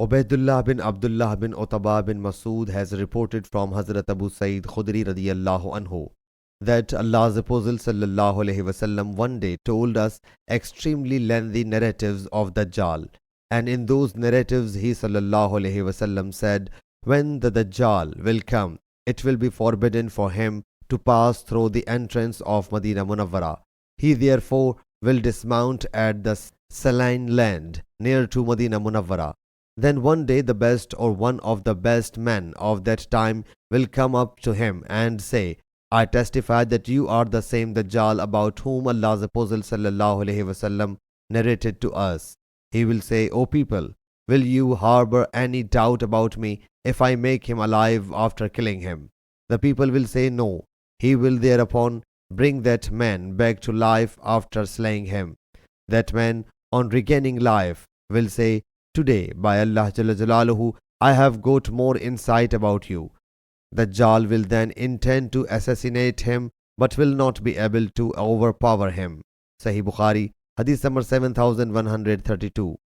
Ubaidullah bin Abdullah bin Utbah bin Masood has reported from Hazrat Abu Sa'id Khudri radiyallahu anhu that Allah's Apostle sallallahu alaihi wasallam one day told us extremely lengthy narratives of Dajjal, and in those narratives he sallallahu alaihi wasallam said, when the Dajjal will come, it will be forbidden for him to pass through the entrance of Medina Munawwara. He therefore will dismount at the saline land near to Medina Munawwara. Then one day the best or one of the best men of that time will come up to him and say, I testify that you are the same Dajjal about whom Allah's Apostle sallallahu alaihi wasallam narrated to us. He will say, O people, will you harbor any doubt about me if I make him alive after killing him? The people will say no. He will thereupon bring that man back to life after slaying him. That man, on regaining life, will say, Today, by Allah Jalla Jalaluhu, I have got more insight about you. Dajjal will then intend to assassinate him but will not be able to overpower him. Sahih Bukhari, Hadith number 7132.